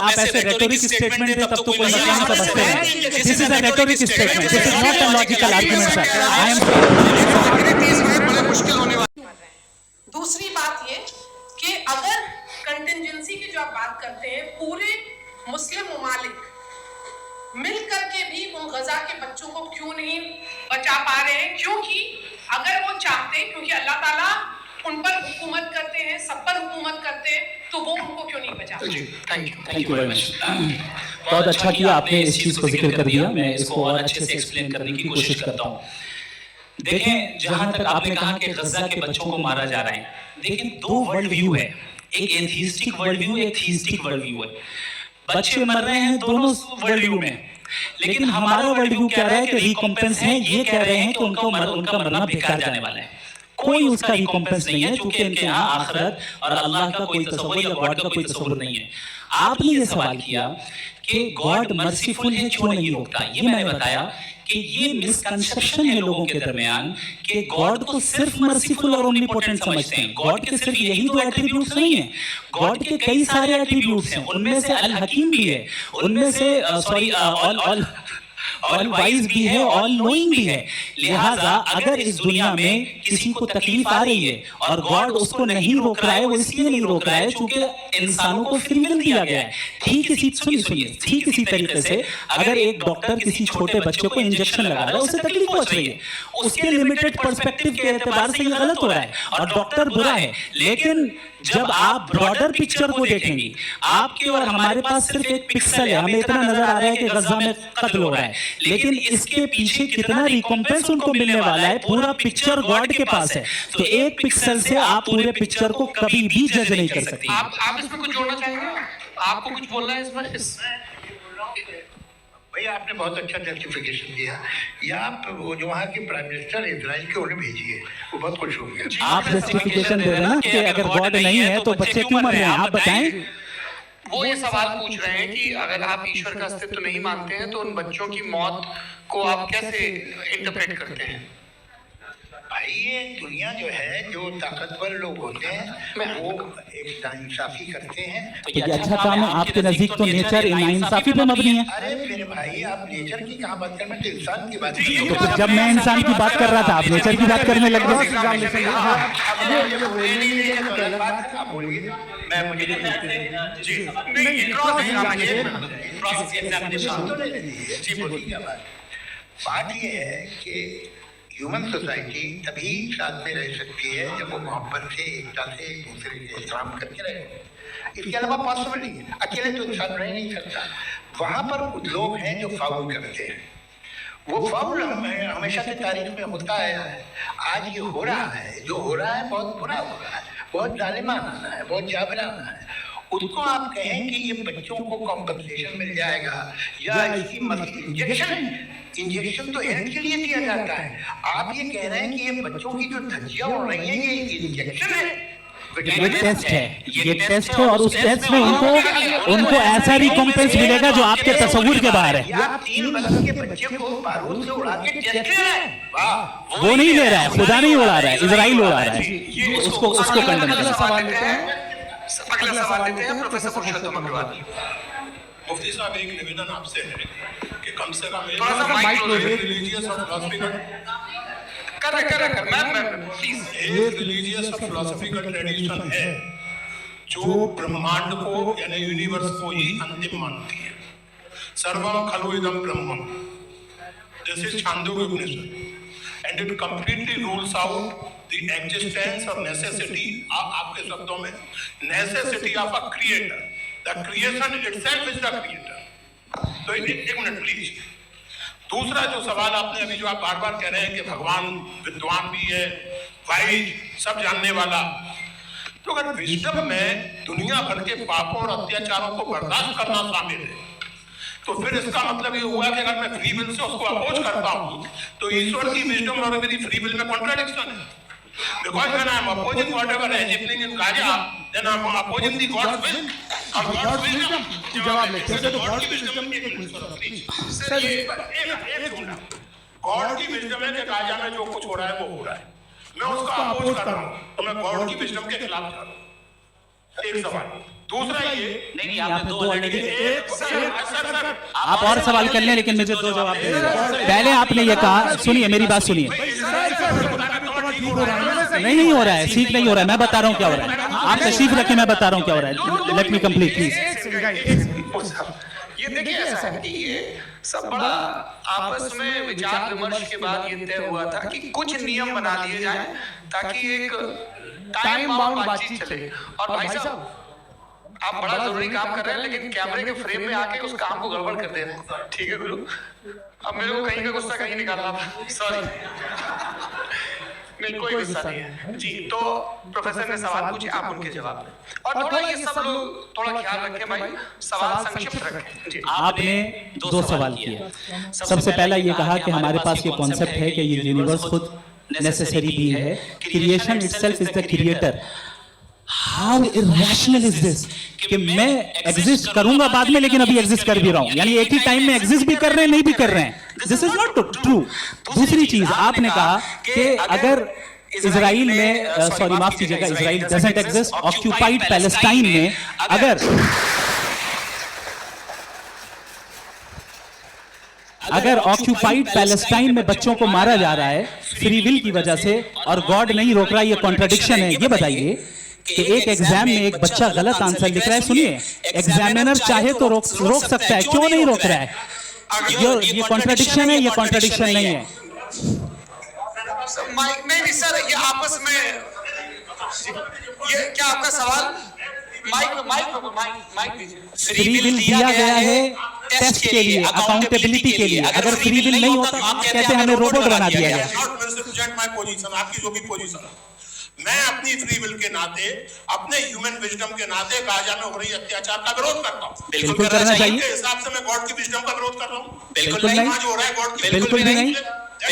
आप ऐसे rhetoric statement दें तब तो कोई मसला नहीं समझते हैं। This is a rhetoric statement, this is not a logical argument sir. I am बड़े मुश्किल होने वाले। दूसरी बात ये कि अगर कंटिजेंसी की जो आप बात करते हैं, पूरे मुस्लिम ममालिक मिल करके भी उन गजा के बच्चों को क्यों नहीं बचा पा रहे हैं? क्योंकि अगर वो चाहते, क्योंकि अल्लाह ताला उन पर हुकूमत करते हैं, सब पर हुकूमत करते हैं, तो वो उनको क्यों नहीं बचा पाते? Thank you very much. बहुत अच्छा किया आपने इस चीज को जिक्र कर दिया। मैं इसको और अच्छे से एक्सप्लेन करने की कोशिश करता हूँ। देखें, जहां तक आपने कहा कि गजा के बच्चों को मारा जा रहा है, देखिए दो वर्ल्ड व्यू है, एक एथीस्टिक वर्ल्ड व्यू, एक थीस्टिक वर्ल्ड व्यू है। बच्चे मर रहे हैं दोनों वर्ल्ड व्यू में, लेकिन हमारा वर्ल्ड व्यू कह रहा है कि रिकॉम्पेंस है, ये कह रहे हैं कि उनका मरना बेकार जाने वाला है, कोई उसका रिकॉम्पेंस नहीं है, क्योंकि इनके यहाँ आखिरत और अल्लाह का कोई तसव्वुर या गॉड का कोई तसव्वुर नहीं है। आपने ये सवाल किया कि गॉड मर्सीफुल है, क्यों नहीं रोकता? ये मैंने बताया कि ये मिसकंसेप्शन है लोगों के दरमियान कि गॉड को सिर्फ मर्सीफुल और ओमनीपोटेंट समझते हैं। गॉड के सिर्फ यही दो एट्रीब्यूट्स नहीं है, गॉड के कई सारे एट्रीब्यूट्स हैं। उनमें से अल हकीम भी है, उनमें से ऑल वाइज भी है, ऑल नोइंग भी है। लिहाजा अगर इस दुनिया में किसी को तकलीफ आ रही है और गॉड उसको नहीं रोक रहा है, वो इसलिए नहीं रोक रहा है क्योंकि इंसानों को फ्री विल दिया गया है। ठीक इसी तरीके से अगर एक डॉक्टर किसी छोटे बच्चे को इंजेक्शन लगा रहा है, उसे तकलीफ पहुंच रही है, उसके लिमिटेड पर्सपेक्टिव के एतबार से ये गलत हो रहा है और डॉक्टर बुरा है। लेकिन जब आप ब्रॉडर पिक्चर को देखेंगे, आपके और हमारे पास सिर्फ एक पिक्सल है, हमें इतना नजर आ रहा है कि गजा में कत्ल हो रहा है, लेकिन इसके पीछे कितना रिकॉम्पेंस उनको मिलने वाला है, पूरा पिक्चर गॉड के पास है। तो एक पिक्सल से आप पूरे पिक्चर को कभी भी जज नहीं कर सकते। आप इसमें कुछ जोड़ना चाहेंगे? आपको कुछ बोलना है इसमें? भैया आपने बहुत अच्छा जस्टिफिकेशन दिया। या आप वो जो वहाँ के प्राइम मिनिस्टर इजराइल के उन्हें भेजिए, वो बहुत खुश होंगे। आप जस्टिफिकेशन दे रहे हैं ना कि अगर गॉड नहीं है तो बच्चे क्यों मर रहे हैं, आप बताएं। वो ये सवाल पूछ रहे हैं कि अगर आप ईश्वर का अस्तित्व नहीं मानते हैं तो उन बच्चों की मौत को आप कैसे इंटरप्रेट करते हैं? भाई ये दुनिया जो है, जो ताकतवर लोग होते हैं वो एक नाइंसाफी करते हैं। तो ये अच्छा काम है आपके नजदीक, तो नेचर नाइंसाफी पे मबनी है। अरे मेरे भाई, आप नेचर की कहाँ बात कर रहे हैं? तो इंसान की बात कर तो फिर जब मैं इंसान की बात कर रहा था, आप नेचर की बात करने लग गए। बात ये है कि ह्यूमन सोसाइटी तभी साथ में रह सकती है जब वो मोहब्बत से, एकता से, एक दूसरे से एहतराम करके रहे। इसके अलावा पॉसिबल नहीं है, अकेले तो इंसान रह नहीं सकता। वहाँ पर कुछ लोग हैं जो फाउल करते हैं, वो फाउल हमेशा से तारीख में होता आया है। आज ये हो रहा है, जो हो रहा है बहुत बुरा हो रहा है, बहुत जालिमाना है, बहुत जाबराना है। उसको आप कहें कि ये बच्चों को कॉम्पनसेशन मिल जाएगा या इसकी इंजेक्शन तो हेल्थ के लिए दिया जाता है। आप ये कह रहे हैं कि ये बच्चों की जो धज्जियां उड़ रही हैं ये इंजेक्शन है, ये टेस्ट है, ये टेस्ट है और उस टेस्ट में उनको ऐसा रिकॉम्पेंस मिलेगा जो आपके तसव्वुर के बाहर है। आप 3 वर्ष के बच्चे को बारूद से उड़ा के टेस्ट ले रहे हैं, वाह, वो नहीं ले रहा है, खुदा नहीं उड़ा रहा है, इजराइल उड़ा रहा है। उसको कंडम करना। अगला सवाल लेते हैं प्रोफेसर पुरुषोत्तम अग्रवाल। मुफ्ती साहब, एक निवेदन आपसे है कि कम से कम रिलीजियस और फिलॉसफिकल ट्रेडिशन है जो ब्रह्मांड को यानी यूनिवर्स को ही अंतिम मानती है। सर्वम खलु इदम ब्रह्मम, this is Chandogya Upanishad and it completely rules out the existence of necessity, आपके शब्दों में necessity of a creator, the creation itself is the creator। तो एक मिनट प्लीज। दूसरा जो सवाल आपने अभी, जो आप बार बार कह रहे हैं कि भगवान विद्वान भी है, वाइज, सब जानने वाला, तो अगर विजडम में दुनिया भर के पापों और अत्याचारों को बर्दाश्त करना शामिल है, तो फिर इसका मतलब ये हुआ कि अगर मैं फ्री विल से उसको अपोज करता हूँ तो ईश्वर की विजडम और मेरी फ्री विल में कॉन्ट्राडिक्शन है। Because when I am opposing whatever is happening in Gaza, then I am opposing the God's will और God's wisdom। जवाब लेते हैं तो गॉड की विजडम सर, ये गॉड की विजडम है कि गाजा में जो कुछ हो रहा है वो हो रहा है, मैं उसका अपोज कर रहा हूँ, तो मैं गॉड की विजडम के खिलाफ जा रहा हूँ। एक सवाल। दूसरा ये नहीं आपने दो ऑलरेडी, सर आप और सवाल कर लें लेकिन मुझे दो जवाब देने दें। पहले आपने ये कहा, सुनिए मेरी बात सुनिए, नहीं हो रहा है, ठीक नहीं हो रहा है, मैं बता रहा हूँ क्या हो रहा है, आप तशरीफ रखें, मैं बता रहा हूँ क्या हो रहा है, लेट मी कंप्लीट प्लीज। ये देखिए ऐसा है कि ये सब बड़ा आपस में विचार विमर्श के बाद ये तय हुआ था कि कुछ नियम बना दिए जाएं ताकि एक टाइम बाउंड बातचीत चले। और भाई साहब आप बड़ा जरूरी काम कर रहे हैं लेकिन कैमरे के फ्रेम में आके उस काम को गड़बड़ कर दे रहे हैं, ठीक है गुरु? अब मेरे को कहीं का गुस्सा कहीं निकालना था, सॉरी। नहीं कोई गुस्सा नहीं है जी। तो प्रोफेसर ने सवाल पूछे, आप उनके जवाब दें और थोड़ा ये सब लोग थोड़ा ख्याल रखें भाई, सवाल संक्षिप्त रखें जी। आपने दो सवाल किए। सबसे पहला ये कहा कि हमारे पास ये कॉन्सेप्ट है कि ये यूनिवर्स खुद नेसेसरी भी है, creation itself is the creator. How irrational is this कि मैं एग्जिस्ट करूंगा बाद में लेकिन अभी एग्जिस्ट कर भी रहा हूं, यानी एक ही टाइम में एग्जिस्ट भी कर रहे हैं नहीं भी कर रहे हैं, दिस इज नॉट ट्रू। दूसरी चीज आपने कहा कि अगर इजराइल में, सॉरी माफ कीजिएगा, Israel doesn't exist, occupied Palestine में अगर ऑक्यूपाइड पैलेस्टाइन में बच्चों को मारा जा रहा है फ्री विल की वजह से और गॉड नहीं रोक रहा, ये कॉन्ट्रडिक्शन है। ये बताइए कि एक एग्जाम में एक बच्चा गलत आंसर लिख रहा है, सुनिए, एग्जामिनर चाहे तो रोक सकता है, क्यों नहीं रोक रहा है? ये कॉन्ट्रडिक्शन है, ये कॉन्ट्रडिक्शन नहीं है। नहीं सर, ये आपस में ये क्या आपका सवाल? माइक दीजिए। फ्री विल दिया गया है टेस्ट के लिए, अकाउंटेबिलिटी के लिए। अगर फ्री विल नहीं होता आप कहते हैं हमें रोबोट बना दिया गया। आपकी जो भी पोजीशन, मैं अपनी फ्री विल के नाते, अपने ह्यूमन विजडम के नाते गाजा में हो रही अत्याचार का विरोध करता हूँ। बिल्कुल करना चाहिए। के हिसाब से मैं गॉड की विजडम का विरोध कर रहा हूँ। बिल्कुल नहीं, जो हो रहा है गॉड की, बिल्कुल भी नहीं,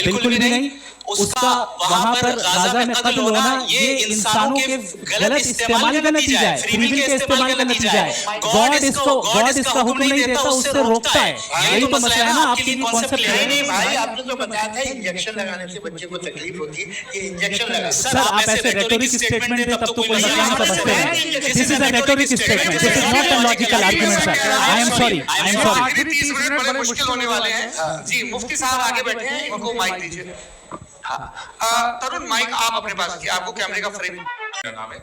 बिल्कुल भी नहीं। उसका वहां पर गाजा में कत्ल होना ये इंसानों के गलत इस्तेमाल का नतीजा है, फ्री विल के इस्तेमाल का नतीजा है। गॉड इसका हुक्म नहीं देता, उससे रोकता है। यही तो मसला है ना, आपकी कॉन्सेप्ट है। नहीं भाई, आपने तो बताया था इंजेक्शन लगाने से बच्चे को तकलीफ होती है, ये इंजेक्शन लगा। सर आप ऐसे रेटोरिक स्टेटमेंट दें तब तो कोई मसला नहीं समझते हैं। This is a rhetoric statement, this is not a logical argument sir. I am sorry. आखिरी 30 मिनट बड़े मुश्किल होने वाले हैं जी। मुफ्ती साहब आगे बैठे हैं, इनको माइक दीजिए। हाँ तरुण, माइक आप अपने पास रखिए, आपको कैमरे का फ्रेम। मेरा नाम है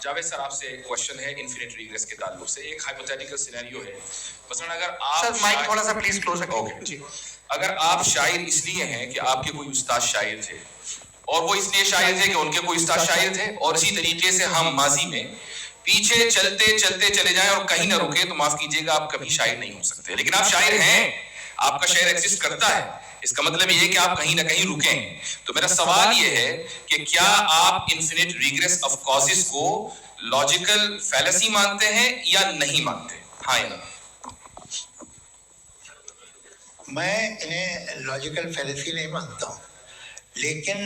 जावेद सर, आपसे एक क्वेश्चन है इन्फिनिट रिग्रेस के ताल्लुक से। एक हाइपोथेटिकल सिनेरियो है, मसलन अगर आप सर माइक थोड़ा सा प्लीज क्लोज रखिए जी। अगर आप शायर इसलिए हैं कि आपके कोई उस्ताद शायर थे और वो इसलिए शायर थे कि उनके कोई उस्ताद शायर थे, और इसी तरीके से हम माजी में पीछे चलते चलते चले जाएं और कहीं ना रुके, तो माफ कीजिएगा आप कभी शायर नहीं हो सकते। लेकिन आप शायर हैं, आपका शायर एग्जिस्ट करता है, इसका मतलब ये है कि आप कहीं ना कहीं रुके हैं। तो मेरा सवाल ये है कि क्या आप इन्फिनिट रिग्रेस ऑफ कॉजेस को लॉजिकल फैलेसी मानते हैं या नहीं मानते? हाँ या ना? मैं इन्हें लॉजिकल फैलेसी नहीं मानता हूँ, लेकिन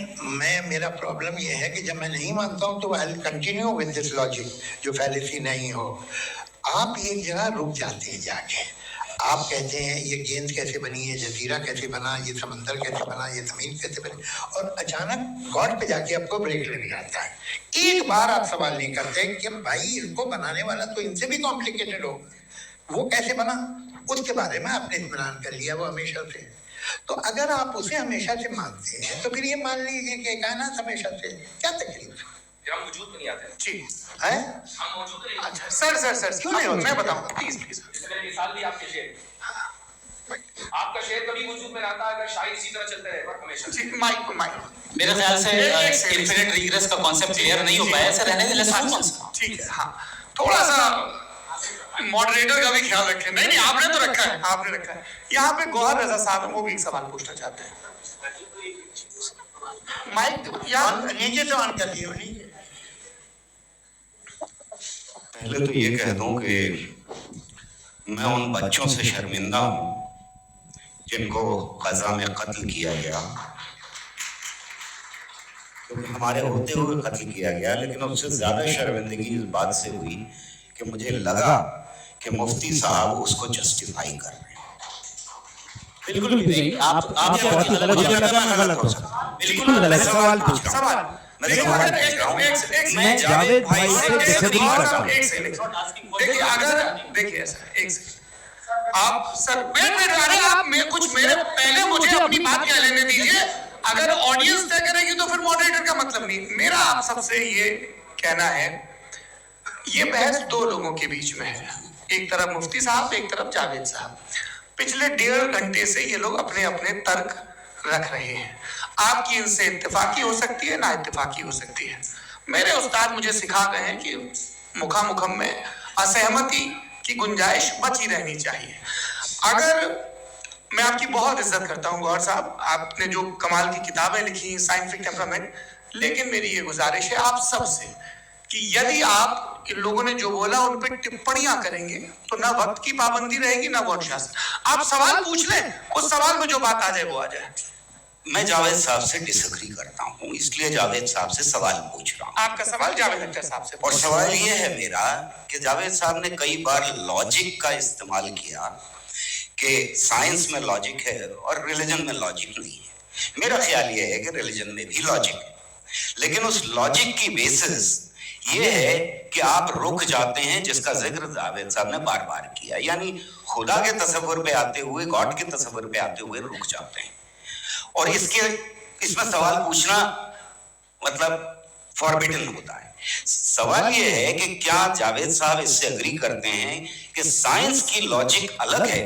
मेरा प्रॉब्लम यह है कि जब मैं नहीं मानता हूँ तो I will continue with this logic जो फैलेसी नहीं हो। आप एक जगह रुक जाते हैं जाके, आप कहते हैं ये गेंद कैसे बनी, ये जजीरा कैसे बना, ये समंदर कैसे बना, ये जमीन कैसे बनी, और अचानक गॉड पे जाके आपको ब्रेक लेने आता है। एक बार आप सवाल नहीं करते कि भाई इनको बनाने वाला तो इनसे भी कॉम्प्लिकेटेड होगा, वो कैसे बना, उसके बारे में आपने इत्मीनान कर लिया वो हमेशा से। तो अगर आप उसे हमेशा से मानते हैं तो फिर ये मान लीजिए कि कायनात हमेशा से, क्या तकलीफ हम वजूद में नहीं आते जी है? हम मौजूद नहीं। अच्छा सर क्यों नहीं होता? मैं बताऊंगा प्लीज। मिसाल भी आपके शेर, आपका शेर कभी वजूद में आता है अगर शायद इसी तरह चलते रहेगा हमेशा जी। माइक मेरे ख्याल से इन्फिनिट रिग्रेस का कांसेप्ट क्लियर नहीं हो पाया सर, रहने दे, लेट्स मूव ऑन। ठीक है, हाँ थोड़ा सा मॉडरेटर का भी ख्याल रखें। नहीं आपने तो रखा है, आपने रखा है। यहाँ पे गौहर रजा साहब वो भी एक सवाल पूछना चाहते हैं। माइक यहाँ नीचे तो ऑन कर दिए नीचे। पहले तो ये कह दूं कि मैं उन बच्चों से शर्मिंदा हूं जिनको गजा में कत्ल किया गया, क्योंकि हमारे होते हुए कत्ल किया गया। लेकिन उससे ज्यादा शर्मिंदगी इस बात से हुई कि मुझे लगा कि मुफ्ती साहब उसको जस्टिफाई कर रहे हैं। बिल्कुल भी नहीं, आप बहुत ही गलत, मुझे लगा मैं गलत हो, बिल्कुल गलत सवाल देखिए, देखिए, मैं अगर पूछ रहा हूं, मैं जावेद भाई से डिसएग्री करता हूं। देखिए अगर देखिए सर एक सेकंड आप सर वेट अरे आप मैं कुछ मेरे पहले मुझे अपनी बात कह लेने दीजिए। अगर ऑडियंस तय करेगी तो फिर मॉडरेटर का मतलब नहीं। मेरा आप सबसे ये कहना है, ये बहस दो लोगों के बीच में है, एक तरफ मुफ्ती साहब, एक तरफ जावेद साहब। पिछले 1.5 घंटे से ये लोग अपने अपने तर्क रख रहे हैं। आपकी इनसे इत्तेफाकी हो सकती है, ना इत्तेफाकी हो सकती है। मेरे उस्ताद मुझे सिखा गए हैं कि मुखामुखम में असहमति की गुंजाइश बची रहनी चाहिए। अगर मैं आपकी बहुत इज्जत करता हूं गौहर साहब, आपने जो कमाल की किताबें लिखी साइंटिफिक टेम्परामेंट, लेकिन मेरी ये गुजारिश है आप सबसे कि यदि आप इन लोगों ने जो बोला उन पर टिप्पणियां करेंगे तो ना वक्त की पाबंदी रहेगी ना वो अनुशासन। आप सवाल पूछ लें, उस सवाल में जो बात आ जाए वो आ जाए। मैं जावेद साहब से डिसएग्री करता हूं, इसलिए जावेद साहब से सवाल पूछ रहा हूं। आपका सवाल जावेद अख्तर साहब से। और सवाल ये है मेरा कि जावेद साहब ने कई बार लॉजिक का इस्तेमाल किया कि साइंस में लॉजिक है और रिलीजन में लॉजिक नहीं है। मेरा ख्याल ये है कि रिलीजन में भी लॉजिक है, लेकिन उस लॉजिक की बेसिस ये है कि आप रुक जाते हैं, जिसका जिक्र जावेद साहब ने बार बार किया, यानी खुदा के तसव्वुर पे आते हुए, गॉड के तसव्वुर पे आते हुए रुक जाते हैं। और इसमें सवाल पूछना मतलब फॉरबिडन होता है। सवाल ये है कि क्या जावेद साहब इससे एग्री करते हैं कि साइंस की लॉजिक अलग है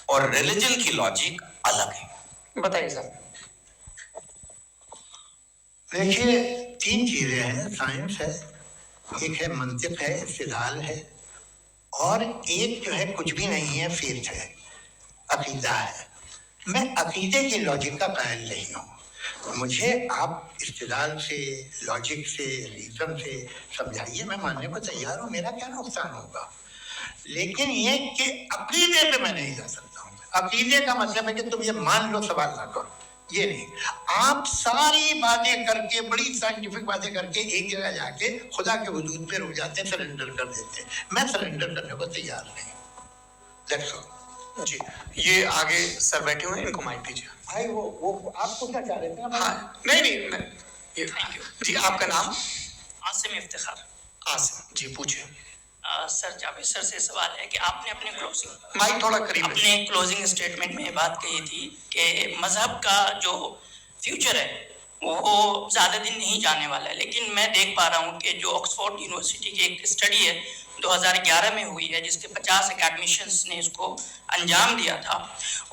और रिलीजन की लॉजिक अलग है? बताइए सर। देखिए, 3 चीजें हैं, साइंस है, एक है मंतिक है, इस्तिदलाल है, और एक जो है कुछ भी नहीं है, फेथ है, अकीदा है। मैं अकीदे की लॉजिक का कायल नहीं हूँ। मुझे आप इस्तिदलाल से, लॉजिक से, रीजन से समझाइए, मैं मानने को तैयार हूँ, मेरा क्या नुकसान होगा। लेकिन ये कि अकीदे पे मैं नहीं जा सकता हूँ। अकीदे का मतलब है कि तुम ये मान लो, सवाल ना करो, ये नहीं। आप सारी बातें करके, बड़ी साइंटिफिक बातें करके एक जगह जाके खुदा के वजूद पे रुक जाते हैं, सरेंडर कर देते हैं। मैं सरेंडर करने को तैयार नहीं। That's all। जी, ये आगे सर बैठे हुए हैं, इनको माइक दीजिए। भाई वो आपको क्या चाह रहे थे? हाँ, नहीं ये जी, आपका नाम? आसिम इफ्तिखार। आसिम जी, पूछिए। सर, जावेद सर से सवाल है कि आपने अपने माइक थोड़ा करीब अपने क्लोजिंग स्टेटमेंट में ये बात कही थी कि मजहब का जो फ्यूचर है वो ज़्यादा दिन नहीं जाने वाला है, लेकिन मैं देख पा रहा हूँ कि जो ऑक्सफोर्ड यूनिवर्सिटी की एक स्टडी है 2011 में हुई है, जिसके 50 एकेडमिशियंस ने इसको अंजाम दिया था,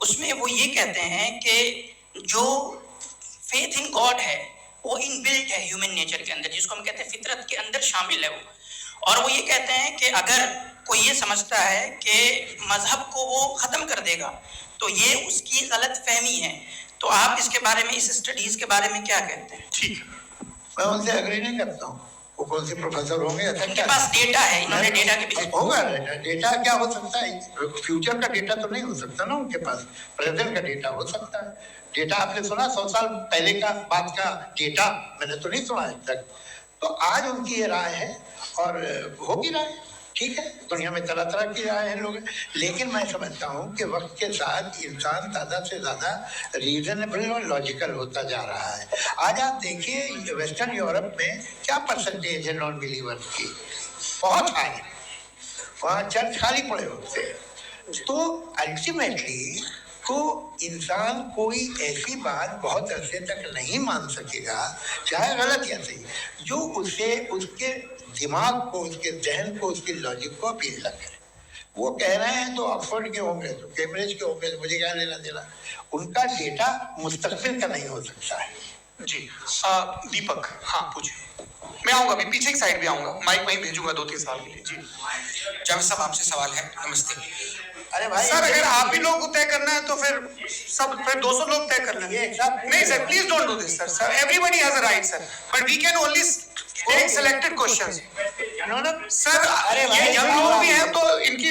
उसमें वो ये कहते हैं कि जो फेथ इन गॉड है वो इनबिल्ट है ह्यूमन नेचर के अंदर, जिसको हम कहते हैं फितरत के अंदर शामिल है वो। और वो ये कहते हैं कि अगर कोई ये समझता है कि मजहब को वो ख़त्म कर देगा तो ये उसकी गलत फहमी है। तो आप इसके बारे में, इस स्टडीज के बारे में क्या कहते हैं? ठीक, मैं उनसे एग्री नहीं करता हूँ। वो कौन से प्रोफेसर होंगे? उनके पास डेटा है, इन्होंने डेटा के बीच होगा। डेटा क्या हो सकता है? फ्यूचर का डेटा तो नहीं हो सकता ना उनके पास, प्रेजेंट का डेटा हो सकता है। डेटा आपने सुना 100 साल पहले का बात का डेटा? मैंने तो नहीं सुना आज तक। तो आज उनकी ये राय है और हो भी राय, ठीक है। दुनिया में तरह तरह की राय है लोग, लेकिन मैं समझता हूँ कि वक्त के साथ इंसान ज़्यादा से ज़्यादा रीजनेबल और लॉजिकल होता जा रहा है। आज आप देखिए वेस्टर्न यूरोप में क्या परसेंटेज है नॉन बिलीवर्स की, बहुत हाई। वहाँ चर्च खाली पड़े होते हैं। तो अल्टीमेटली तो इंसान कोई ऐसी बात बहुत अरसे तक नहीं मान सकेगा, चाहे गलत या सही, जो उसे, उसके दिमाग को, उसके जहन को, उसकी लॉजिक को अपील न करे। वो कह रहे हैं तो ऑक्सफोर्ड के होंगे, तो कैम्ब्रिज के होंगे, तो मुझे क्या लेना देना। उनका डेटा मुस्तकबिल का नहीं हो सकता है। जी, दीपक, हाँ पूछिए। मैं आऊँगा अभी, पीछे की साइड भी आऊँगा, माइक वहीं भेजूंगा 2-3 साल के लिए। जी जावेद साहब, आपसे सवाल है। नमस्ते। अरे भाई सर, अगर आप ही लोग को तय करना है तो फिर 200 लोग तय कर लेंगे। नहीं sir, please don't do this sir. Sir, everybody has a right sir, but we can only take selected questions. Sir, ये यंग लोग भी हैं तो इनकी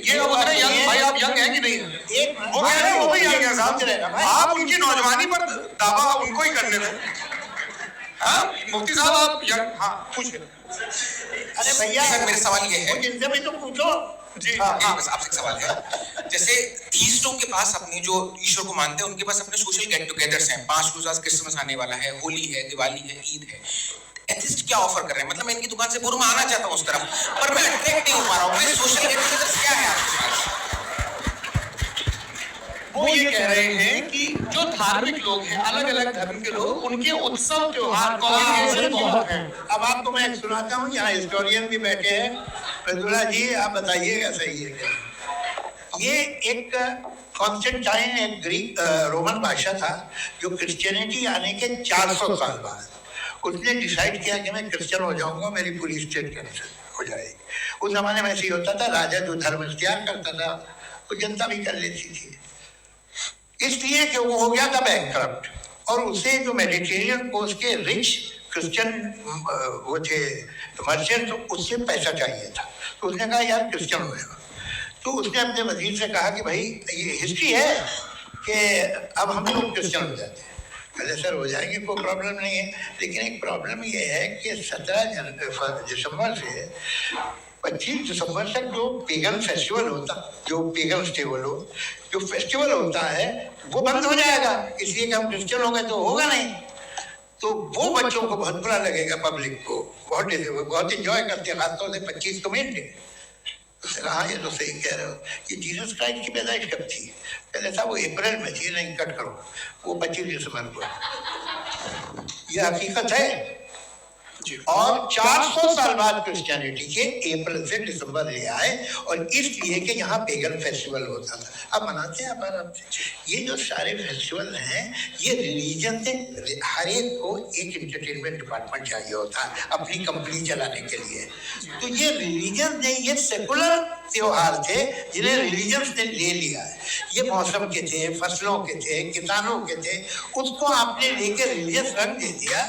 ये लोग हैं यंग। भाई आप यंग हैं कि नहीं? वो कह रहे हैं वो भी यंग है साहब। आप उनकी नौजवानी पर दावा उनको ही करने दें। हाँ मुफ्ती साहब, आप यंग, हाँ पूछिए। अरे भैया सर, मेरा सवाल ये है, जिनसे भी तो पूछो। जी हाँ, बस आपसे एक सवाल है जैसे थीस्टों के पास अपनी जो ईश्वर को मानते हैं उनके पास अपने सोशल गेट टुगेदर्स हैं, 5 रोज आज क्रिसमस आने वाला है, होली है, दिवाली है, ईद है। एथिस्ट क्या ऑफर कर रहे हैं? मतलब मैं इनकी दुकान से बुरमा आना चाहता हूँ उस तरफ, पर मैं अट्रैक्ट नहीं हो पा रहा हूँ। मैं सोशल गेट टुगेदर्स क्या है आपके पास? वो ये कह रहे हैं कि जो धार्मिक लोग हैं, अलग अलग धर्म के लोग, उनके उत्सव त्योहार बहुत हैं। अब आपको मैं एक सुनाता हूँ, यहाँ हिस्टोरियन भी बैठे हैं। प्रदुला जी आप बताइएगा सही है क्या? ये एक कॉन्स्टेंटाइन, एक ग्रीक रोमन बादशाह था जो क्रिश्चियनिटी आने के 400 साल बाद उसने डिसाइड किया कि मैं क्रिश्चियन हो जाऊंगा, मेरी पूरी स्टेट कैंसिल हो जाएगी। उस जमाने में ऐसे ही होता था, राजा जो धर्म इख्तियार करता था वो जनता भी कर लेती थी, इसलिए कि वो हो गया था बैंकरप्ट। और उसे जो मेडिटेरियन कोस्ट के रिच क्रिश्चियन वो थे मर्चेंट, उससे पैसा चाहिए था। तो उसने कहा यार क्रिश्चियन हो जाओ। तो उसने अपने वजीर से कहा कि भाई ये हिस्ट्री है कि अब हम लोग क्रिश्चियन हो जाते हैं। अरे सर हो जाएंगे, कोई प्रॉब्लम नहीं है, लेकिन एक प्रॉब्लम ये है कि 17 दिसंबर से 25 दिसंबर तक जो पेगन फेस्टिवल होता, जो पेगन फेस्टिवल होता है वो बंद हो जाएगा, इसलिए कि हम क्रिश्चियन हो गए तो होगा नहीं। तो वो बच्चों को बहुत बुरा लगेगा, पब्लिक को बहुत इंजॉय करते हैं, खासतौर से 25 को मेन डे। उसने कहा ये तो सही कह रहे हो कि जीसस क्राइस्ट की पैदाइश कब थी? पहले था वो अप्रैल में थी, नहीं कट करो, वो 25 दिसंबर को। ये हकीकत है। और 400 साल बाद क्रिश्चियनिटी के अप्रैल से दिसंबर ले आए, और इसलिए कि यहाँ पेगन फेस्टिवल होता था। अब मनाते हैं आराम से। ये जो सारे फेस्टिवल हैं ये रिलीजन से, हर एक को एक एंटरटेनमेंट डिपार्टमेंट चाहिए होता है अपनी कंपनी चलाने के लिए। तो ये रिलीजन ने, ये सेकुलर त्योहार थे जिन्हें रिलीजन ने ले लिया है। ये मौसम के थे, फसलों के थे, किसानों के थे, उसको आपने लेके रिलीजियस रंग दे दिया।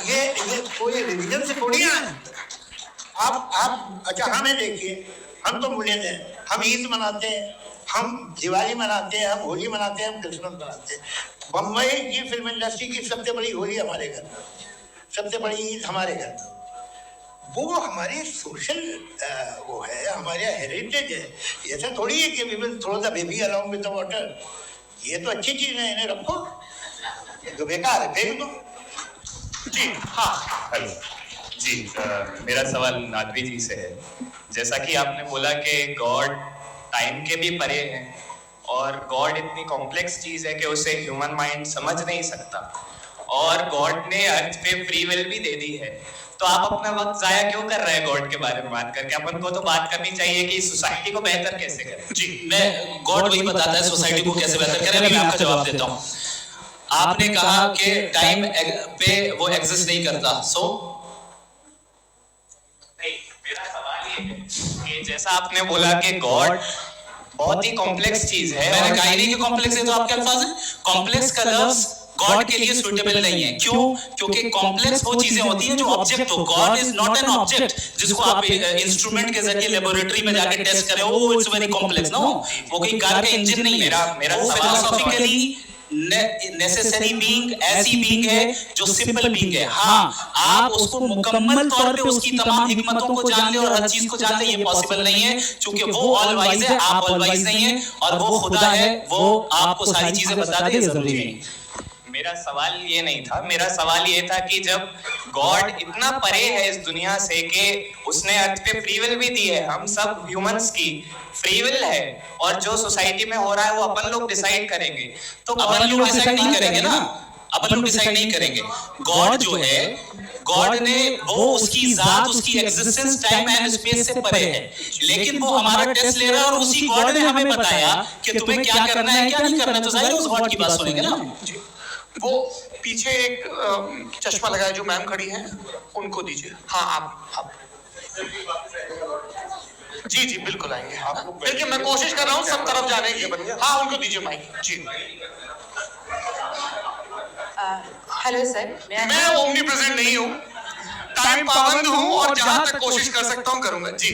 ये कोई रिलीजन से थोड़ी है। आप अच्छा हमें देखिए, हम तो मुस्लिम हैं, हम ईद मनाते हैं, हम दिवाली मनाते हैं, हम होली मनाते हैं, हम क्रिसमस मनाते हैं। बम्बई की फिल्म इंडस्ट्री की सबसे बड़ी होली हमारे घर में, सबसे बड़ी ईद हमारे घर में। वो हमारी सोशल वो है, हमारे हेरिटेज है। ऐसा थोड़ी है कि we will throw the baby along with the water. ये तो अच्छी चीज है, इन्हें रखो, जो बेकार है फेंक दो। जी हाँ, हेलो जी, मेरा सवाल नादवी जी से है। जैसा कि आपने बोला कि गॉड टाइम के भी परे है और गॉड इतनी कॉम्प्लेक्स चीज है कि उसे ह्यूमन माइंड समझ नहीं सकता, और गॉड ने अर्थ पे फ्री विल भी दे दी है, तो आप अपना वक्त जाया क्यों कर रहे हैं गॉड के बारे में बात करके? अपन को तो बात करनी चाहिए कि सोसाइटी को बेहतर कैसे करें। जी, मैं गॉड वही बताता है सोसाइटी को कैसे बेहतर करें। अभी मैं आपका जवाब देता हूँ। आपने कहा कि टाइम पे वो एग्जिस्ट नहीं करता, सो मेरा सवाल ये है कि जैसा आपने बोला कि गॉड बहुत ही कॉम्प्लेक्स चीज है, मैंने कहा नहीं कि कॉम्प्लेक्स है, तो आपके अल्फाज हैं कॉम्प्लेक्स का लफ्ज गॉड के लिए सुटेबल नहीं है। क्यों? क्योंकि कॉम्प्लेक्स वो चीजें होती हैं जो ऑब्जेक्ट हो। God is not an object जिसको आप इंस्ट्रूमेंट के जरिए लेबोरेटरी में जाके टेस्ट करें, वो इट्स वेरी कॉम्प्लेक्स। नो, वो कोई कार का इंजन नहीं है। मेरा फिलोसॉफिकली नेसेसरी बीइंग ऐसी बीइंग है जो सिंपल बीइंग है। हाँ, आप उसको मुकम्मल तौर पे उसकी तमाम हिकमतों को जान ले और हर चीज को जान ले, ये पॉसिबल नहीं है, क्योंकि वो ऑल वाइज है, आप ऑल वाइज नहीं है, और वो खुदा है, वो आपको सारी चीजें बता दे, जरूरी नहीं। मेरा सवाल ये नहीं था, मेरा सवाल ये था कि जब गॉड इतना परे है इस दुनिया से कि उसने अर्थ पे फ्री विल भी दी है, हम सब ह्यूमंस की फ्री विल है, और जो सोसाइटी में हो रहा है वो अपन लोग डिसाइड करेंगे, तो अपन लोग डिसाइड नहीं करेंगे ना, अपन लोग डिसाइड नहीं करेंगे। गॉड जो है, गॉड ने वो उसकी जात, उसकी एग्जिस्टेंस टाइम एंड स्पेस से परे है, लेकिन वो हमारा टेस्ट ले रहा है, और उसी गॉड ने हमें बताया कि तुम्हें क्या करना है, क्या नहीं करना है, तो जाहिर है उस गॉड की बात सुनेंगे ना। वो पीछे एक चश्मा लगाया जो मैम खड़ी हैं, उनको दीजिए। हाँ आप जी जी बिल्कुल आएंगे। देखिए मैं कोशिश कर रहा हूँ सब तरफ जाने की। हाँ उनको दीजिए माइक। जी हेलो सर, मैं ओमनी प्रेजेंट नहीं हूँ, टाइम पाबंद हूँ, और जहाँ तक कोशिश कर सकता हूँ करूँगा। जी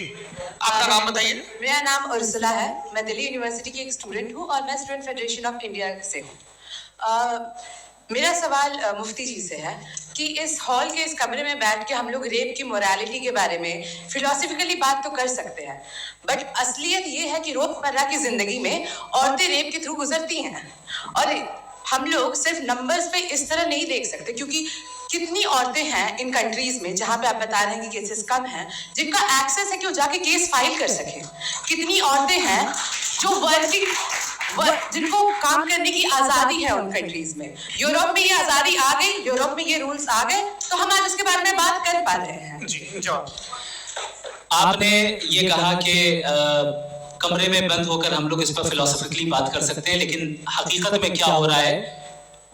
आपका नाम बताइए। मेरा नाम उर्सुला है, मैं दिल्ली यूनिवर्सिटी की एक स्टूडेंट हूँ और मैं स्टूडेंट फेडरेशन ऑफ इंडिया से हूँ। मेरा सवाल मुफ्ती जी से है कि इस हॉल के इस कमरे में बैठ के हम लोग रेप की मोरालिटी के बारे में फिलोसफिकली बात तो कर सकते हैं, बट असलियत ये है कि रोजमर्रा की जिंदगी में औरतें रेप के थ्रू गुजरती हैं। और हम लोग सिर्फ नंबर्स पे इस तरह नहीं देख सकते, क्योंकि कितनी औरतें हैं इन कंट्रीज में जहां पे आप बता रहे हैं कि केसेस कम हैं, जिनका एक्सेस है कि वो जाके केस फाइल कर सकें। कितनी औरतें हैं जो जिनको काम करने की आजादी है उन कंट्रीज में। यूरोप में ये आजादी आ गई, यूरोप में ये रूल्स आ गए, तो हम आज उसके बारे में बात कर पा रहे हैं। जी जवाब। आपने ये कहा कि कमरे में बंद होकर हम लोग इस पर फिलोसफिकली बात कर सकते हैं, लेकिन हकीकत में क्या हो रहा है,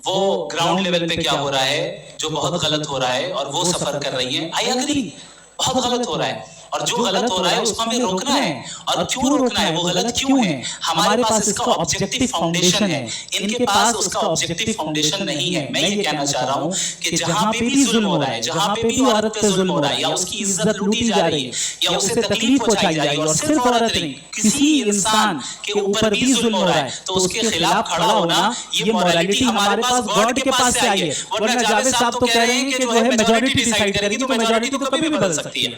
वो ग्राउंड लेवल पे क्या हो रहा है, जो बहुत गलत हो रहा है और वो सफर कर रही है। आई एग्री, बहुत गलत हो रहा है, और जो गलत हो रहा है उसको हमें रोकना है। और क्यों रोकना है, वो गलत क्यों है? हमारे पास इसका ऑब्जेक्टिव फाउंडेशन है, इनके पास उसका ऑब्जेक्टिव फाउंडेशन नहीं है। मैं ये कहना चाह रहा हूँ कि जहाँ पे भी जुल्म हो रहा है, जहाँ पे भी औरत पे जुल्म हो रहा है, या उसकी इज्जत लूटी जा रही है, या उसे तकलीफ पहुंचाई जा रही है, और सिर्फ औरत नहीं, किसी इंसान के ऊपर भी जुल्म हो रहा है, तो उसके खिलाफ खड़ा होना, ये मोरालिटी हमारे पास गॉड के पास से आई है। वरना जावेद साहब तो कह रहे हैं कि जो है मेजॉरिटी डिसाइड करेगी, तो मेजॉरिटी तो कभी भी बदल सकती है।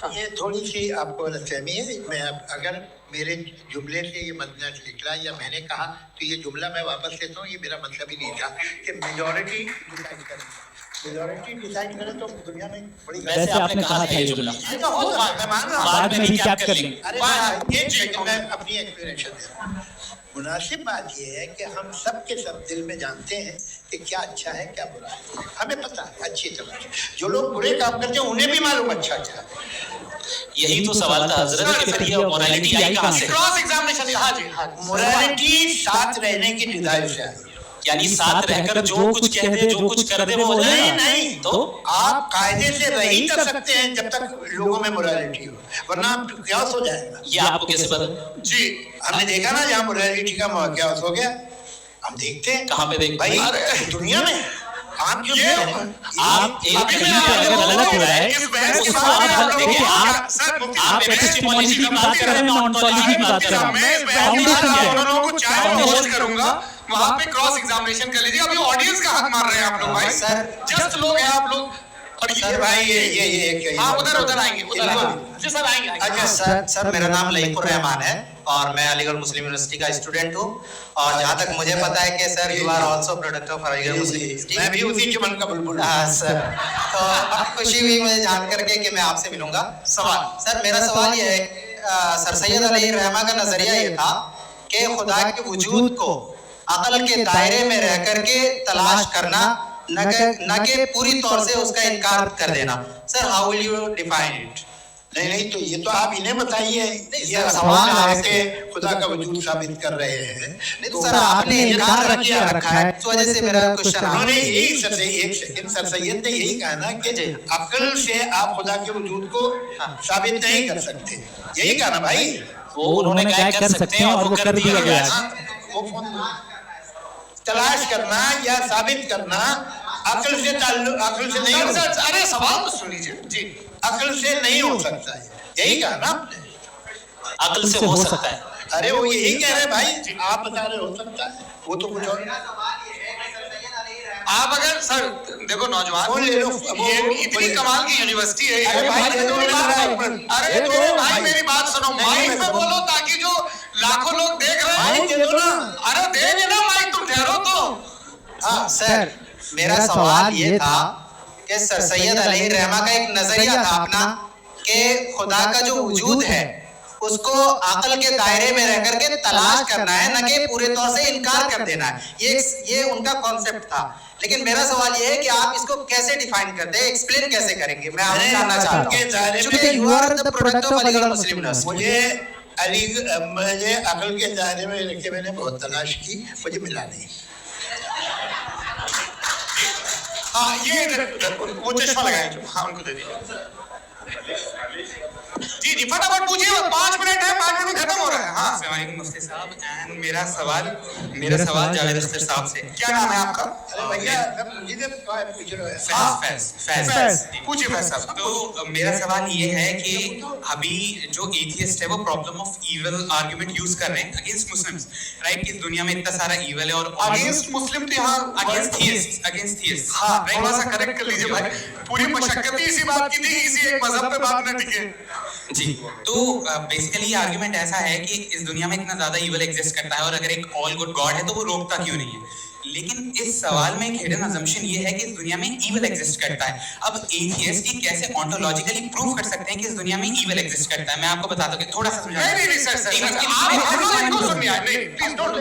ये थोड़ी सी आपको गलतफहमी है। मैं अगर मेरे जुमले से ये मतलब निकला या मैंने कहा तो ये जुमला मैं वापस लेता हूँ। ये मेरा मतलब ही नहीं था कि मेजॉरिटी डिसाइड करे। मेजॉरिटी डिसाइड करे तो दुनिया में बड़ी वैसे आपने कहा था ये जुमला, बाद में रिकैप कर लेंगे। अरे ये मैं अपनी एक्सप्लेनेशन दे रहा हूँ। मुनासिब बात यह है कि हम सब के सब दिल में जानते हैं कि क्या अच्छा है क्या बुरा है। हमें पता है अच्छी तरह से। जो लोग बुरे काम करते हैं उन्हें भी मालूम अच्छा क्या है। यही तो सवाल था हजरत कि फिर ये मोरालिटी आई कहां से? Cross examination. हाँ जी, हाँ। मोरालिटी साथ रहने की डिजाइन से आई, यानी साथ रहकर जो कुछ कह दे, जो कुछ कर दे वो हो जाएगा। नहीं, तो आप कायदे से रही कर सकते हैं जब तक लोगों में मोरालिटी हो, वरना क्यास हो जाएगा। ये आपको कैसे पता? जी हमने देखा ना जहाँ मोरालिटी का क्यास हो गया। हम देखते हैं कहाँ पे देख भाई दुनिया में। आप जो आप एक कहीं पे अगर गलत हो रहा है उसको आप देखिए, आप एपिस्टेमोलॉजी की बात कर रहे हैं, मैं ऑन्टोलॉजी की बात कर रहा हूँ। फाउंडेशन क्या है? करूंगा वहाँ पे क्रॉस एग्जामिनेशन कर लीजिए। अभी ऑडियंस का हक मार रहे हैं आप लोग भाई, जस्ट लोग हैं आप लोग। और ये भाई ये हाँ उधर आएंगे, उधर जी सर आएंगे। अच्छा सर मेरा नाम लईकुर रहमान है और मैं अलीगढ़ मुस्लिम यूनिवर्सिटी का स्टूडेंट हूँ। और जहाँ तक मुझे पता है कि sir you are also product of Aligarh Muslim university. मैं भी उसी चमन का बुलबुल। हाँ सर, तो खुशी हुई मुझे जान करके कि मैं आपसे मिलूंगा। सवाल सर, मेरा सवाल ये है, सर सैयद अली रहमा का नजरिया ये था कि खुदा के वजूद को अकल के दायरे में रह करके तलाश करना, न कि पूरी तौर से उसका इनकार कर देना। Sir how will you define it? नहीं तो ये तो आप इन्हें बताइए। ये सवाल आपके खुदा का वजूद साबित कर रहे हैं। नहीं तो सर आपने इनकार रखा है, इस वजह से मेरा क्वेश्चन है। उन्होंने यही एक सेकंड सर सैयद ने यही कहा ना कि अकल से आप खुदा के वजूद को साबित नहीं कर सकते। यही कहा ना भाई। वो उन्होंने कहा कर सकते हैं और वो कर दिया गया। तलाश करना या साबित करना अकल से नहीं हो सकता। अरे सवाल तो सुन लीजिए जी। अकल से नहीं हो सकता है, यही कहा ना आपने। अकल से हो सकता है। अरे वो यही कह रहे भाई, आप बता रहे हो सकता है, वो तो कुछ और। आप अगर सर देखो नौजवान ले लो, ये इतनी कमाल की यूनिवर्सिटी है। अरे भाई मेरी बात सुनो, माइक पे बोलो ताकि जो लाखों लोग देख रहे हैं। अरे दे देना माइक, तुम ठहरो तो। हाँ सर, मेरा सवाल ये था कि सर सैयद अली रहमा का एक नजरिया था अपना कि खुदा का जो वजूद है उसको अकल के दायरे में रह करके तलाश करना है, न कि पूरे तौर से इनकार कर देना है। ये उनका कॉन्सेप्ट था। लेकिन मेरा सवाल ये है कि आप इसको कैसे डिफाइन करते हैं, एक्सप्लेन कैसे करेंगे? मैं आपसे जानना चाहता हूं, क्योंकि you are the product of Aligarh Muslim university. मुझे अकल के दायरे में रखे मैंने बहुत तलाश की, मुझे मिला नहीं। हाँ ये वो चश्मा लगाए जो, हाँ उनको दे दीजिए। जी फटाफट पूछिए, 5 मिनट है, 5 मिनट में खत्म हो रहा है। हाँ अस्सलाम वालेकुम मुफ्ती साहब। एंड मेरा सवाल जावेद अख्तर साहब से। क्या नाम है आपका? फैज। पूछिए फैज साहब। तो मेरा सवाल ये है कि अभी जो एथियस्ट है वो problem of evil argument use कर रहे हैं अगेंस्ट मुस्लिम्स, राइट? कि दुनिया में इतना सारा इविल है और अगेंस्ट मुस्लिम तो यहाँ अगेंस्ट थीइस्ट। हाँ, थोड़ा सा करेक्ट कर लीजिए भाई। पूरी मशक्कत ही इसी बात की थी, इसी एक मजहब पे बात न टिके। जी, तो बेसिकली आर्गुमेंट ऐसा है कि इस दुनिया में इतना ज्यादा इविल एग्जिस्ट करता है और अगर एक ऑल गुड गॉड है तो वो रोकता क्यों नहीं है? लेकिन इस सवाल में एक हिडन अजम्पशन ये है कि इस दुनिया में इविल एग्जिस्ट करता है। अब एथियस्ट ही कैसे ऑन्टोलॉजिकली प्रूव कर सकते हैं कि इस दुनिया में इविल एग्जिस्ट करता है? मैं आपको बताता हूं कि थोड़ा सा समझाना। नहीं sir, please don't.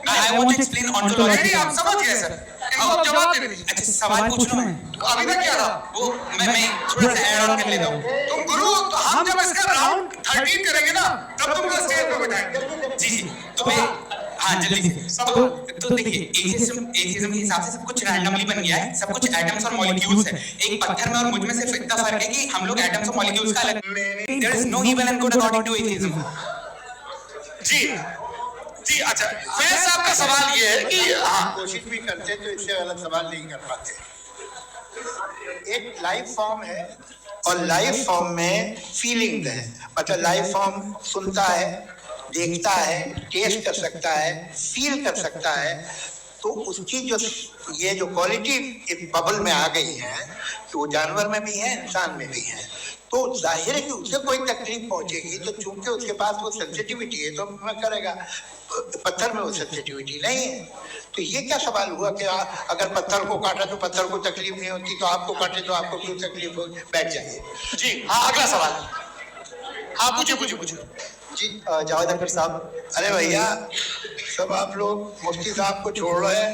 I want to explain ontology. आप समझ गए सर, इनको जवाब दे दीजिए। अच्छा, सवाल पूछ लूं मैं? अभी तक क्या था वो मैं थोड़ा सा ऐड ऑन कर लेता हूं। तुम गुरु, तो हम जब इसका राउंड 13 करेंगे ना तब तुमको स्टेज पे बिठाएंगे। जी, तो मैं हाँ जल्दी से तो देखिए, एथियज्म के हिसाब से सब कुछ रैंडमली बन गया है, सब कुछ एटम्स और मॉलिक्यूल्स है। एक पत्थर में और मुझ में सिर्फ इतना फर्क है कि हम लोग एटम्स और मॉलिक्यूल्स का अलग। There is no evil and good according to atheism. जी अच्छा, फैज साहब का सवाल ये है कि कोशिश भी करते तो इससे गलत सवाल नहीं कर पाते। एक लाइफ फॉर्म है और लाइफ फॉर्म में फीलिंग है, मतलब लाइफ फॉर्म सुनता है, देखता है, टेस्ट कर सकता है, फील कर सकता है। तो उसकी जो ये जो क्वालिटी एक बबल में आ गई है तो वो जानवर में भी है, इंसान में भी है। तो जाहिर है कि उससे कोई तकलीफ पहुंचेगी, तो चूंकि उसके पास वो सेंसिटिविटी है तो मैं करेगा। पत्थर में वो सेंसिटिविटी नहीं है। तो ये क्या सवाल हुआ कि अगर पत्थर को काटा तो पत्थर को तकलीफ नहीं होती, तो आपको काटे तो आपको क्यों तकलीफ हो? बैठ जाइए। जी हाँ, अगला सवाल। हाँ पूछिए। जी जावेद अख्तर साहब। अरे भैया, सब आप लोग मुफ्ती साहब को छोड़ रहे हैं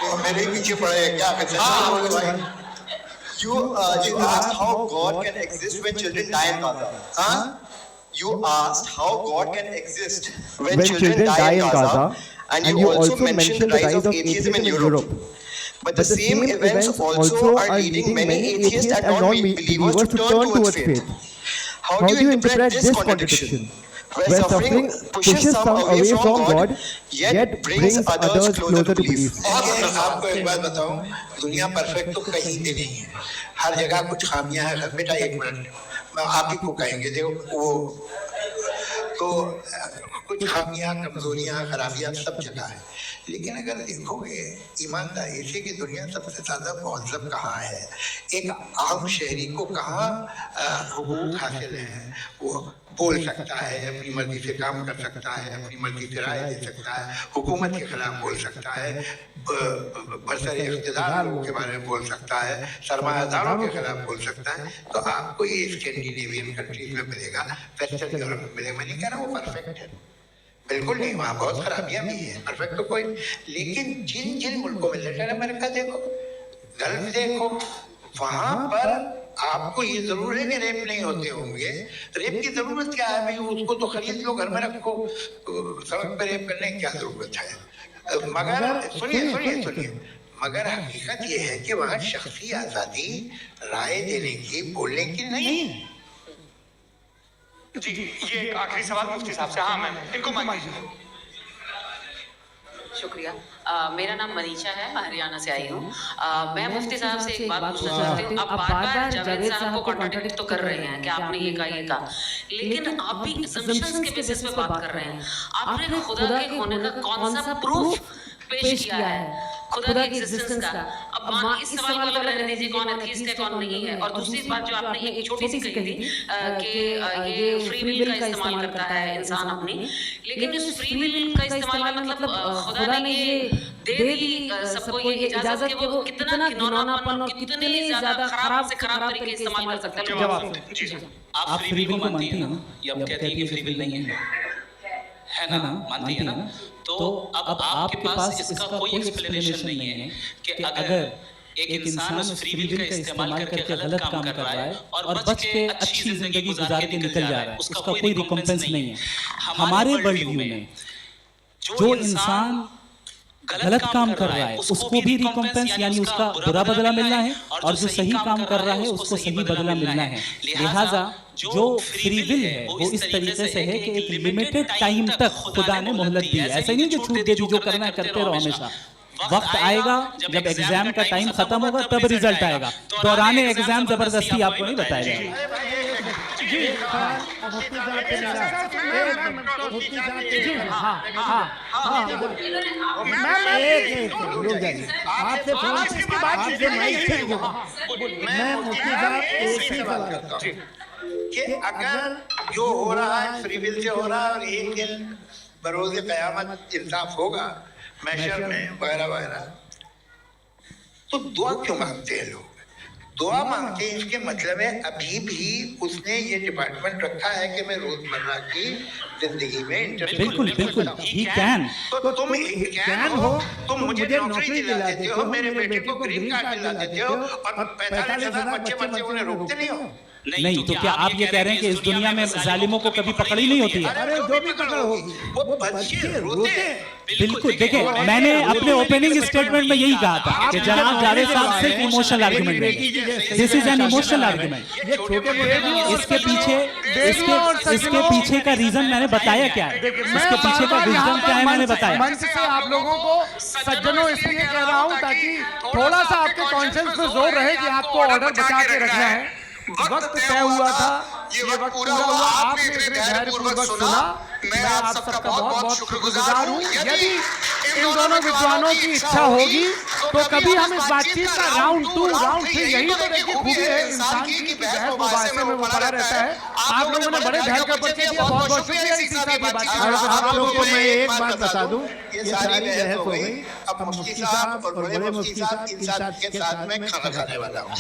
तो मेरे ही पीछे पड़े हैं, क्या कहते हैं? You asked how God can exist when children die in Gaza. Huh? You asked how God can exist when children die in Gaza, and you also mentioned the rise of atheism in Europe. But the same events also are leading many atheists and non-believers to turn towards faith. How do you interpret this contradiction? Where suffering pushes some away from God, yet brings others closer to belief. आपको एक बात बताऊं, दुनिया perfect तो कहीं भी नहीं है, हर जगह कुछ खामियां हैं। बेटा एक मिनट, मैं आप ही को कहेंगे, देखो वो तो कुछ खामियां, कमजोरियां, खराबियां सब जगह है। लेकिन अगर देखोगे ईमानदारी से कि दुनिया सबसे ज्यादा मौजूद कहाँ है, एक आम शहरी को कहाँ हुकूक हासिल है, वो बोल सकता है, अपनी मर्जी से काम कर सकता है, अपनी मर्जी से राय दे सकता है, हुकूमत के खिलाफ बोल सकता है, बरसरे इख्तिदार लोगों के बारे में बोल सकता है, सरमायादारों के खिलाफ बोल सकता है। तो आपको ये स्कैंडिनेवियन कंट्रीज में मिलेगा, वेस्टर्न यूरोप में मिलेगा। मैं नहीं कह रहा वो परफेक्ट है, बिल्कुल नहीं, वहाँ बहुत खराबियां भी है, परफेक्ट तो कोई। लेकिन जिन मुल्कों में, लैटिन अमेरिका देखो, गल्फ देखो, वहां पर आपको ये जरूर है कि रेप नहीं होते होंगे। रेप की जरूरत क्या है भाई? उसको तो खरीद लो, घर में रखो, सड़क पे रेप करने की क्या जरूरत है? मगर सुनिए, मगर हकीकत ये है कि वहाँ शख्सी आजादी राय देने की, बोलने की नहीं है। जी ये एक आखिरी सवाल मुफ्ती साहब से। हाँ मैम, इनको माइक। शुक्रिया। मेरा नाम मनीषा है, मैं हरियाणा से आई हूँ। मैं मुफ्ती साहब से एक बात पूछना चाहती हूँ। आप बार-बार जावेद साहब को कॉन्ट्रडिक्ट तो कर रहे हैं कि आपने ये कहा, लेकिन आप भी असम्पशंस के बेसिस पे बात कर रहे हैं। आपने खुदा के होने का कौन सा प्रूफ पेश किया है, खुदा के एग्जिस्टेंस का? अब इस सवाल को अलग रहने दीजिए, कौन एथियस्ट है कौन नहीं है। और दूसरी बात जो आपने एक छोटी सी कही थी कि ये फ्री विल का इस्तेमाल करता है इंसान अपनी, लेकिन इस फ्री विल का इस्तेमाल मतलब खुदा ने ये दे दी सबको ये इजाजत कि वो कितना घिनौनापन और कितने ज्यादा खराब से खराब तरीके इस्तेमाल कर सकते हैं। आप फ्री विल को मानती हैं ना, या आप कहती हैं कि फ्री विल नहीं है ना, मानती है ना? तो अब आपके पास इसका कोई एक्सप्लेनेशन नहीं है कि अगर एक इंसान उस फ्री विल का इस्तेमाल करके गलत काम कर रहा है और बच के अच्छी जिंदगी गुजार के निकल जा रहा है, उसका कोई रिकॉम्पेंस नहीं है। हमारे वर्ल्ड व्यू में जो इंसान गलत काम कर रहा है उसको भी रिकॉम्पेंस यानी उसका बुरा बदला मिलना है, और जो सही काम कर रहा है उसको सही बदला मिलना है। लिहाजा जो फ्री विल है वो इस तरीके से है कि एक लिमिटेड टाइम तक खुदा ने मोहलत दी है। ऐसा नहीं कि छूट दे दी, जो करना है करते रहो हमेशा। वक्त आएगा जब एग्जाम का टाइम खत्म होगा तब रिजल्ट आएगा, दौरान एग्जाम जबरदस्ती आपको नहीं बताया जाएगा। कि अगर जो हो रहा है फ्री विल से हो रहा है, और एक दिन बरोज़ क़यामत इंसाफ होगा महशर में वगैरह वगैरह, तो दुआ क्यों मांगते हैं लोग? दुआ मांगते हैं इसके मतलब है अभी भी उसने ये डिपार्टमेंट रखा है कि मैं रोजमर्रा की जिंदगी में बिल्कुल बिल्कुल ही कैन। तो तुम कैन हो, तुम मुझे नौकरी दिला देते हो, मेरे बेटे को ग्रीन कार्ड दिला देते हो, और 45,000 बच्चे मरते उन्हें रोकते नहीं हो। नहीं तो क्या आप ये कह रहे हैं कि इस दुनिया में जालिमों को कभी पकड़ ही नहीं होती है? अरे जो भी पकड़ होगी वो बच्चे रोते हैं। बिल्कुल देखिए, मैंने अपने ओपनिंग स्टेटमेंट में यही कहा था कि जनाब जावेद साहब सिर्फ इमोशनल आर्गुमेंट नहीं, this is an emotional argument. इसके पीछे का रीजन मैंने बताया क्या है, इसके पीछे का विजडम क्या है मैंने बताया। मंच से आप लोगों को सज्जनों इसलिए कह रहा हूं ताकि थोड़ा सा आपके कॉन्शियस में जोर रहे कि आपको ऑर्डर बचा के रखना है। वक्त तय हुआ था, ये वक्त पूरा हुआ, आपने इतने धैर्यपूर्वक सुना, मैं आप सबका बहुत बहुत शुक्रगुजार हूँ। यदि इन दोनों विद्वानों की इच्छा होगी तो कभी हम इस बातचीत का राउंड 2 राउंड 3, यही तो देखिए खूबी है इंसान की कि बहस मुबाहसे में वो पड़ा रहता है। आप लोगों ने बड़े धैर्य का परिचय दिया, बहुत बहुत शुक्रिया इसी साथ बातचीत। आप लोगों को मैं एक बात बता दूं, ये सारी बहस हो गई, अब मुफ्ती साहब और बड़े मुफ्ती साहब इन साथ के साथ में खाना खाने वाला हूँ।